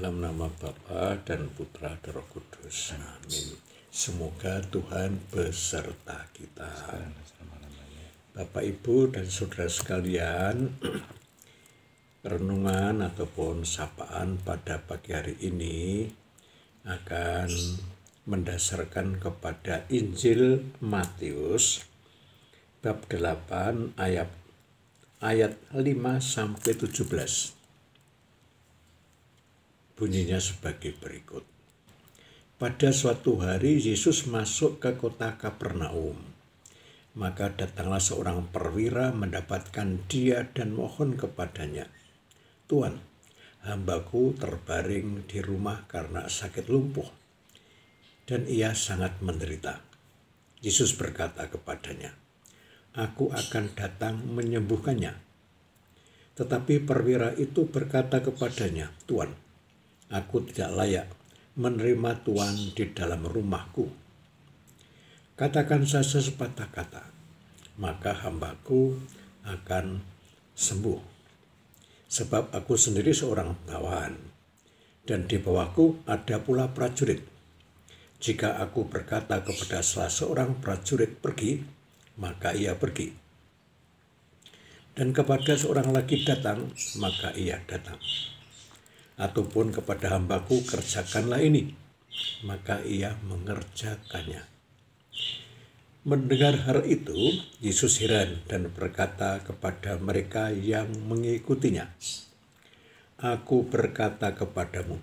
Dalam nama Bapa dan Putra dan Roh Kudus. Amin. Semoga Tuhan beserta kita. Bapak, Ibu, dan saudara sekalian, renungan ataupun sapaan pada pagi hari ini akan mendasarkan kepada Injil Matius bab 8 ayat 5 sampai 17. Bunyinya sebagai berikut. Pada suatu hari Yesus masuk ke kota Kapernaum. Maka datanglah seorang perwira mendapatkan dia dan mohon kepadanya, "Tuan, hambaku terbaring di rumah karena sakit lumpuh, dan ia sangat menderita." Yesus berkata kepadanya, "Aku akan datang menyembuhkannya." Tetapi perwira itu berkata kepadanya, "Tuan, aku tidak layak menerima Tuan di dalam rumahku. Katakan saja sepatah kata, maka hambaku akan sembuh. Sebab aku sendiri seorang bawahan, dan di bawahku ada pula prajurit. Jika aku berkata kepada salah seorang prajurit pergi, maka ia pergi. Dan kepada seorang lagi datang, maka ia datang. Ataupun kepada hambaku kerjakanlah ini, maka ia mengerjakannya." Mendengar hal itu, Yesus heran dan berkata kepada mereka yang mengikutinya, "Aku berkata kepadamu,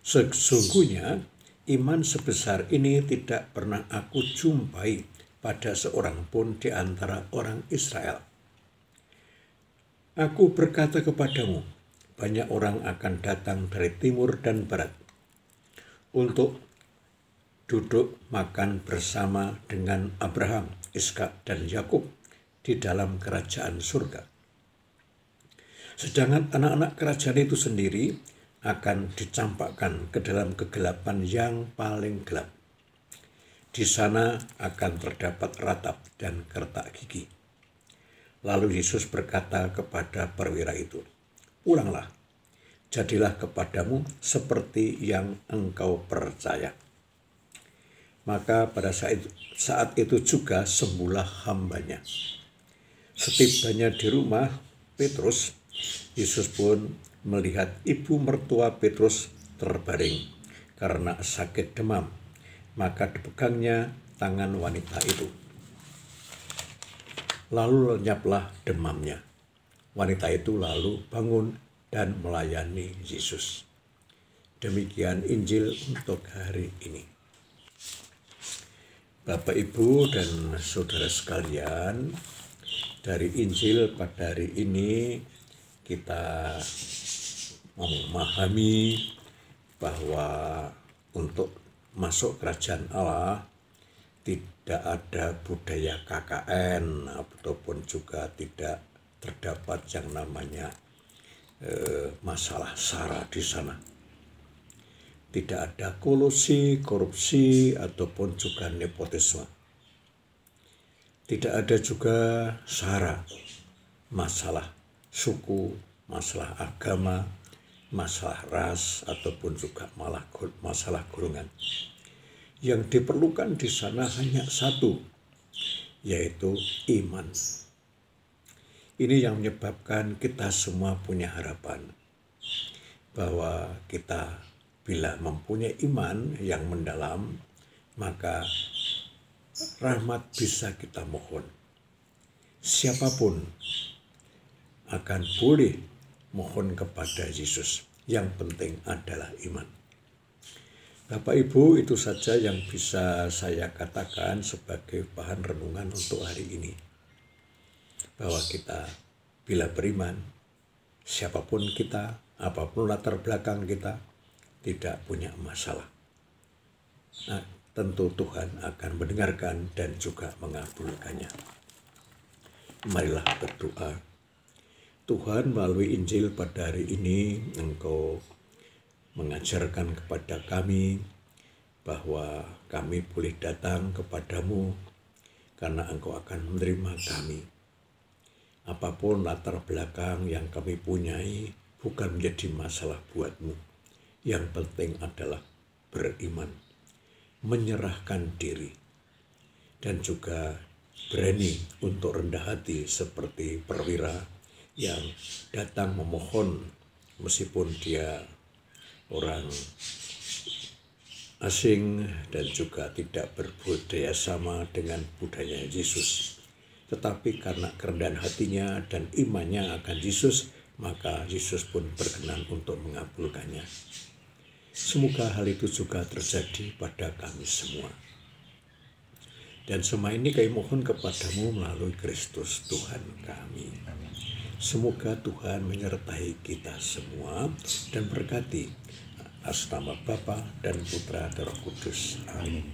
sesungguhnya iman sebesar ini tidak pernah aku jumpai pada seorang pun di antara orang Israel. Aku berkata kepadamu, banyak orang akan datang dari timur dan barat untuk duduk makan bersama dengan Abraham, Ishak, dan Yakub di dalam kerajaan surga. Sedangkan anak-anak kerajaan itu sendiri akan dicampakkan ke dalam kegelapan yang paling gelap. Di sana akan terdapat ratap dan kertak gigi." Lalu Yesus berkata kepada perwira itu, "Pulanglah, jadilah kepadamu seperti yang engkau percaya." Maka pada saat itu juga sembuhlah hambanya. Setibanya di rumah Petrus, Yesus pun melihat ibu mertua Petrus terbaring karena sakit demam. Maka dipegangnya tangan wanita itu. Lalu lenyaplah demamnya. Wanita itu lalu bangun dan melayani Yesus. Demikian Injil untuk hari ini. Bapak, Ibu, dan saudara sekalian, dari Injil pada hari ini kita memahami bahwa untuk masuk kerajaan Allah tidak ada budaya KKN ataupun juga tidak terdapat yang namanya masalah SARA di sana. Tidak ada kolusi, korupsi, ataupun juga nepotisme. Tidak ada juga SARA, masalah suku, masalah agama, masalah ras, ataupun juga masalah golongan. Yang diperlukan di sana hanya satu, yaitu iman. Ini yang menyebabkan kita semua punya harapan bahwa kita bila mempunyai iman yang mendalam, maka rahmat bisa kita mohon. Siapapun akan boleh mohon kepada Yesus. Yang penting adalah iman. Bapak, Ibu, itu saja yang bisa saya katakan sebagai bahan renungan untuk hari ini. Bahwa kita bila beriman, siapapun kita, apapun latar belakang kita, tidak punya masalah. Nah, tentu Tuhan akan mendengarkan dan juga mengabulkannya. Marilah berdoa. Tuhan, melalui Injil pada hari ini, Engkau mengajarkan kepada kami bahwa kami boleh datang kepadamu karena Engkau akan menerima kami. Apapun latar belakang yang kami punyai bukan menjadi masalah buatmu. Yang penting adalah beriman, menyerahkan diri, dan juga berani untuk rendah hati seperti perwira yang datang memohon meskipun dia orang asing dan juga tidak berbudaya sama dengan budaya Yesus. Tetapi karena kerendahan hatinya dan imannya akan Yesus, maka Yesus pun berkenan untuk mengabulkannya. Semoga hal itu juga terjadi pada kami semua. Dan semua ini kami mohon kepadamu melalui Kristus Tuhan kami. Semoga Tuhan menyertai kita semua dan berkati atas nama Bapa dan Putra dan Roh Kudus. Amin.